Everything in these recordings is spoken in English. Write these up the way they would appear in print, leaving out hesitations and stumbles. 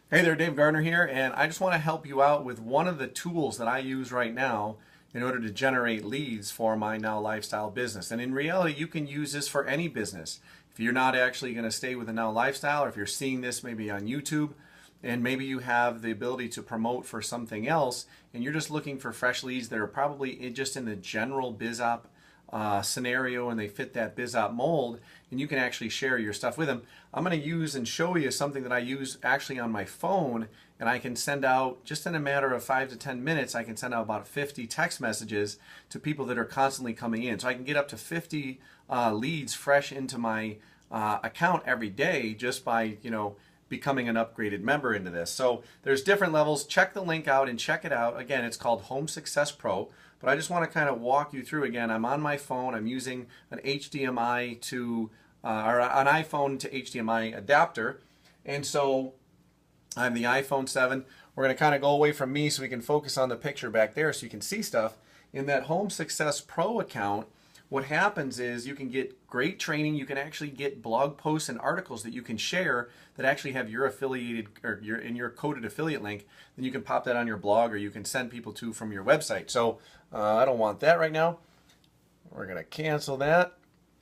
Hey there, Dave Gardner here, and I just want to help you out with one of the tools that I use right now in order to generate leads for my Now Lifestyle business. And in reality, you can use this for any business. If you're not actually going to stay with the Now Lifestyle, or if you're seeing this maybe on YouTube, and maybe you have the ability to promote for something else, and you're just looking for fresh leads that are probably just in the general BizOp scenario and they fit that BizOp mold, and you can actually share your stuff with them. I'm going to use and show you something that I use actually on my phone, and I can send out, just in a matter of 5 to 10 minutes, I can send out about 50 text messages to people that are constantly coming in. So I can get up to 50 leads fresh into my account every day just by, becoming an upgraded member into this. So there's different levels. Check the link out and check it out. Again, it's called Home Success Pro. But I just want to kind of walk you through again. I'm on my phone. I'm using an HDMI to, or an iPhone to HDMI adapter. And so I have the iPhone 7. We're going to kind of go away from me so we can focus on the picture back there so you can see stuff. In that Home Success Pro account, what happens is you can get great training. You can actually get blog posts and articles that you can share that actually have your affiliated or your coded affiliate link. Then you can pop that on your blog, or you can send people to from your website. So I don't want that right now. We're going to cancel that,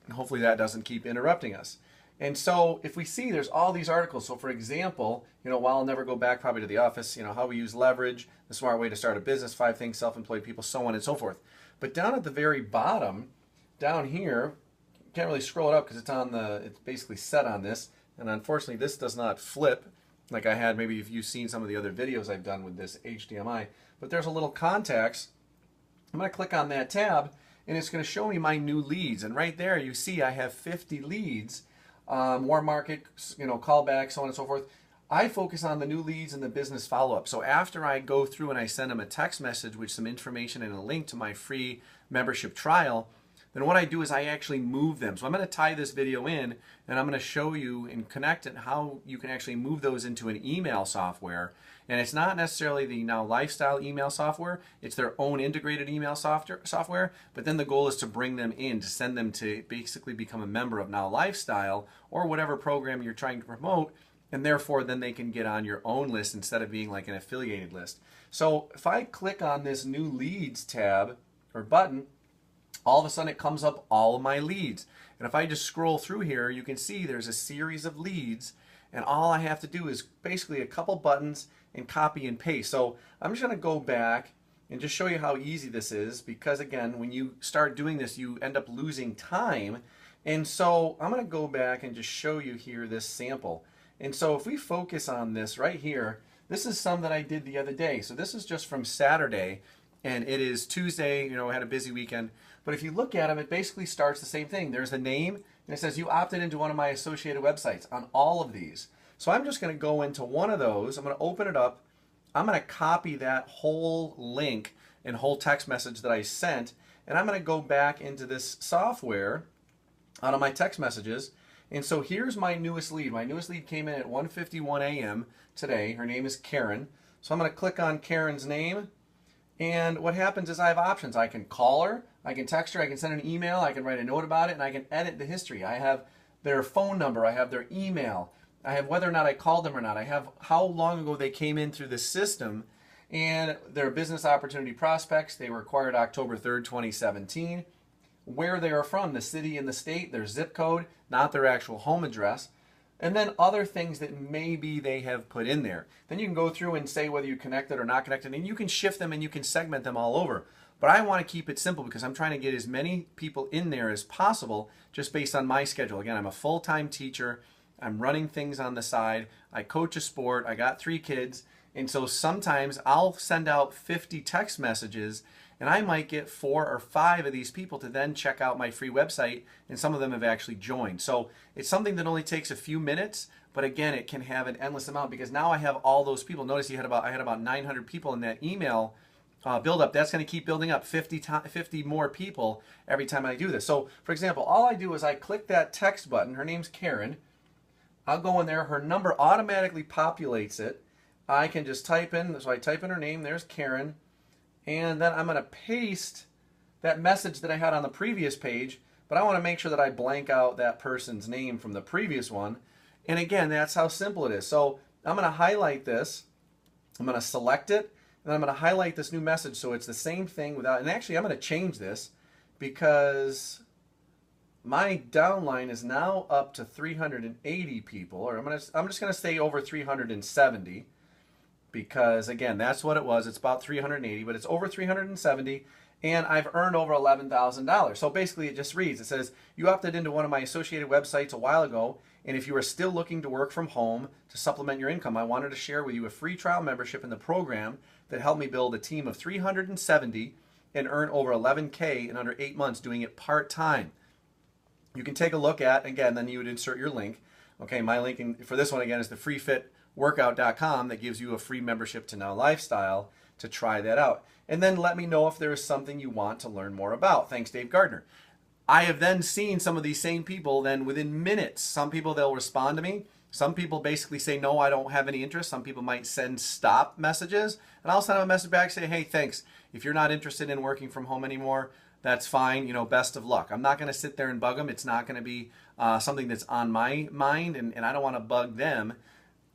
and hopefully that doesn't keep interrupting us. And so if we see there's all these articles, so for example, while I'll never go back probably to the office, how we use leverage, the smart way to start a business, 5 things self-employed people, so on and so forth. But down at the very bottom, down here, you can't really scroll it up because it's basically set on this, and unfortunately this does not flip like I had maybe if you've seen some of the other videos I've done with this HDMI. But there's a little contacts. I'm going to click on that tab, and it's going to show me my new leads. And right there you see I have 50 leads, warm market, callbacks, so on and so forth. I focus on the new leads and the business follow-up. So after I go through and I send them a text message with some information and a link to my free membership trial, then what I do is I actually move them. So I'm going to tie this video in, and I'm going to show you and connect it how you can actually move those into an email software. And it's not necessarily the Now Lifestyle email software. It's their own integrated email software. But then the goal is to bring them in, to send them to basically become a member of Now Lifestyle or whatever program you're trying to promote. And therefore, then they can get on your own list instead of being like an affiliated list. So if I click on this new leads tab or button, all of a sudden it comes up all of my leads. And if I just scroll through here, you can see there's a series of leads, and all I have to do is basically a couple buttons and copy and paste. So I'm just going to go back and just show you how easy this is, because again, when you start doing this, you end up losing time. And so I'm going to go back and just show you here this sample. And so if we focus on this right here, this is some that I did the other day. So this is just from Saturday, and it is Tuesday. I had a busy weekend. But if you look at them, it basically starts the same thing. There's the name, and it says you opted into one of my associated websites on all of these. So I'm just going to go into one of those. I'm going to open it up. I'm going to copy that whole link and whole text message that I sent, and I'm going to go back into this software out of my text messages. And so here's my newest lead. My newest lead came in at 1:51 a.m. today. Her name is Karen. So I'm going to click on Karen's name. And what happens is I have options. I can call her, I can text her, I can send an email, I can write a note about it, and I can edit the history. I have their phone number, I have their email, I have whether or not I called them or not, I have how long ago they came in through the system, and their business opportunity prospects. They were acquired October 3rd, 2017. Where they are from, the city and the state, their zip code, not their actual home address. And then other things that maybe they have put in there. Then you can go through and say whether you connected or not connected, and you can shift them and you can segment them all over. But I want to keep it simple because I'm trying to get as many people in there as possible just based on my schedule. Again, I'm a full-time teacher. I'm running things on the side. I coach a sport. I got 3 kids. And so sometimes I'll send out 50 text messages, and I might get 4 or 5 of these people to then check out my free website, and some of them have actually joined. So it's something that only takes a few minutes, but again, it can have an endless amount because now I have all those people. Notice I had about 900 people in that email build up. That's going to keep building up, 50 more people every time I do this. So for example, all I do is I click that text button. Her name's Karen. I'll go in there. Her number automatically populates it. I can just type in, so I type in her name. There's Karen. And then I'm going to paste that message that I had on the previous page, but I want to make sure that I blank out that person's name from the previous one. And again, that's how simple it is. So I'm going to highlight this. I'm going to select it, and I'm going to highlight this new message so it's the same thing without, and actually I'm going to change this because my downline is now up to 380 people, or I'm just going to stay over 370 because again, that's what it was. It's about 380, but it's over 370. And I've earned over $11,000. So basically it just reads, it says, you opted into one of my associated websites a while ago, and if you are still looking to work from home to supplement your income, I wanted to share with you a free trial membership in the program that helped me build a team of 370 and earn over 11K in under 8 months doing it part-time. You can take a look at, again, then you would insert your link. Okay, my link for this one again is the freefitworkout.com that gives you a free membership to Now Lifestyle to try that out. And then let me know if there is something you want to learn more about. Thanks, Dave Gardner. I have then seen some of these same people then within minutes. Some people, they'll respond to me. Some people basically say, no, I don't have any interest. Some people might send stop messages. And I'll send them a message back, say, hey, thanks. If you're not interested in working from home anymore, that's fine. You know, best of luck. I'm not going to sit there and bug them. It's not going to be something that's on my mind, and I don't want to bug them.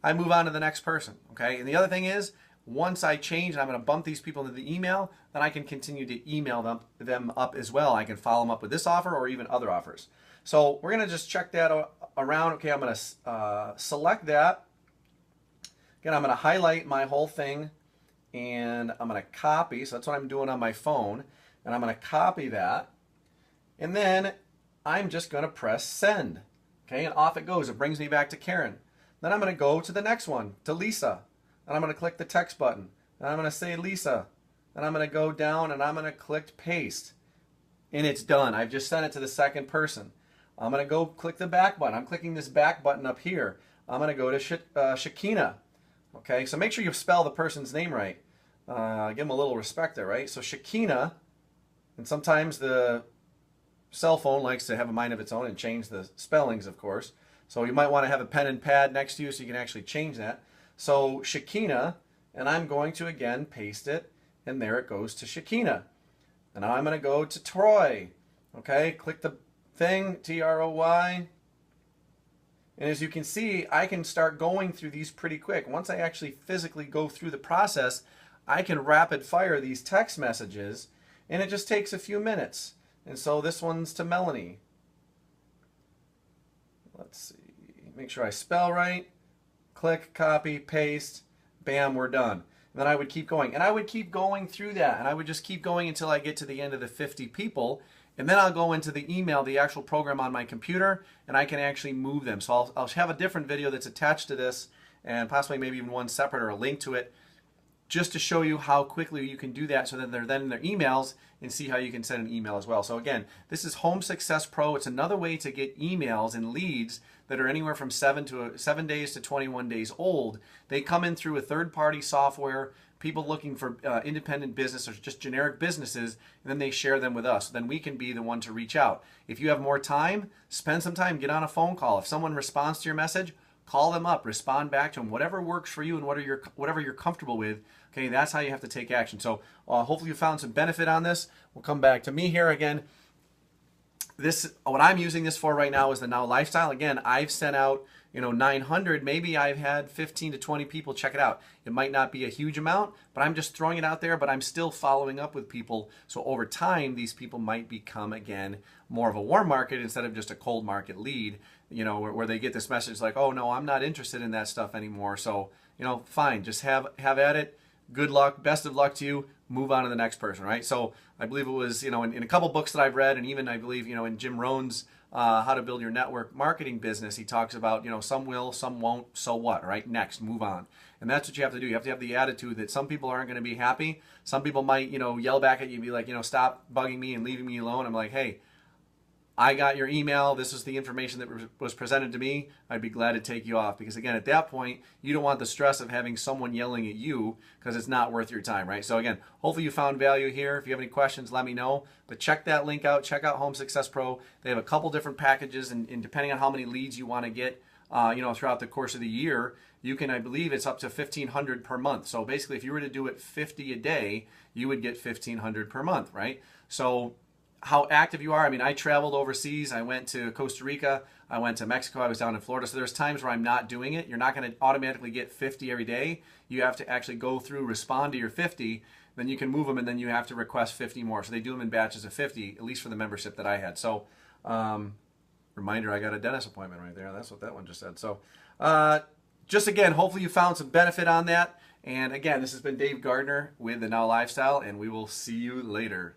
I move on to the next person, okay? And the other thing is, once I change, and I'm going to bump these people into the email, then I can continue to email them up as well. I can follow them up with this offer or even other offers. So we're going to just check that around. Okay, I'm going to select that. Again, I'm going to highlight my whole thing, and I'm going to copy. So that's what I'm doing on my phone. And I'm going to copy that. And then I'm just going to press send. Okay, and off it goes. It brings me back to Karen. Then I'm going to go to the next one, to Lisa. And I'm going to click the text button. And I'm going to say Lisa. And I'm going to go down and I'm going to click paste. And it's done. I've just sent it to the second person. I'm going to go click the back button. I'm clicking this back button up here. I'm going to go to Shakina. Okay, so make sure you spell the person's name right. Give them a little respect there, right? So Shakina, and sometimes the cell phone likes to have a mind of its own and change the spellings, of course. So you might want to have a pen and pad next to you so you can actually change that. So Shakina, and I'm going to again paste it, and there it goes to Shakina. And now I'm going to go to Troy. Okay, click the thing, T-R-O-Y. And as you can see, I can start going through these pretty quick. Once I actually physically go through the process, I can rapid fire these text messages, and it just takes a few minutes. And so this one's to Melanie. Let's see, make sure I spell right. Click, copy, paste, bam, we're done. And then I would keep going. And I would keep going through that. And I would just keep going until I get to the end of the 50 people. And then I'll go into the email, the actual program on my computer, and I can actually move them. So I'll have a different video that's attached to this, and possibly maybe even one separate or a link to it, just to show you how quickly you can do that so that they're then in their emails and see how you can send an email as well. So again, this is Home Success Pro. It's another way to get emails and leads that are anywhere from 7 days to 21 days old. They come in through a third-party software, people looking for independent business or just generic businesses, and then they share them with us. Then we can be the one to reach out. If you have more time, spend some time, get on a phone call. If someone responds to your message, call them up, respond back to them. Whatever works for you and whatever you're comfortable with, okay, that's how you have to take action. So hopefully you found some benefit on this. We'll come back to me here again. What I'm using this for right now is the Now Lifestyle. Again, I've sent out 900. Maybe I've had 15 to 20 people check it out. It might not be a huge amount, but I'm just throwing it out there, but I'm still following up with people. So over time, these people might become, again, more of a warm market instead of just a cold market lead, where they get this message like, oh, no, I'm not interested in that stuff anymore. So, fine, just have at it. Good luck, best of luck to you. Move on to the next person, right? So I believe it was, in a couple books that I've read, and even I believe, in Jim Rohn's How to Build Your Network Marketing Business, he talks about, some will, some won't, so what, right? Next, move on. And that's what you have to do. You have to have the attitude that some people aren't going to be happy. Some people might, yell back at you and be like, stop bugging me and leaving me alone. I'm like, hey, I got your email. This is the information that was presented to me. I'd be glad to take you off, because again, at that point, you don't want the stress of having someone yelling at you, because it's not worth your time, right? So again, hopefully you found value here. If you have any questions, let me know. But check that link out. Check out Home Success Pro. They have a couple different packages, and depending on how many leads you want to get, throughout the course of the year, you can, I believe it's up to 1,500 per month. So basically, if you were to do it 50 a day, you would get 1,500 per month, right? So how active you are. I mean, I traveled overseas. I went to Costa Rica. I went to Mexico. I was down in Florida. So there's times where I'm not doing it. You're not going to automatically get 50 every day. You have to actually go through, respond to your 50. Then you can move them, and then you have to request 50 more. So they do them in batches of 50, at least for the membership that I had. So reminder, I got a dentist appointment right there. That's what that one just said. So just again, hopefully you found some benefit on that. And again, this has been Dave Gardner with the Now Lifestyle, and we will see you later.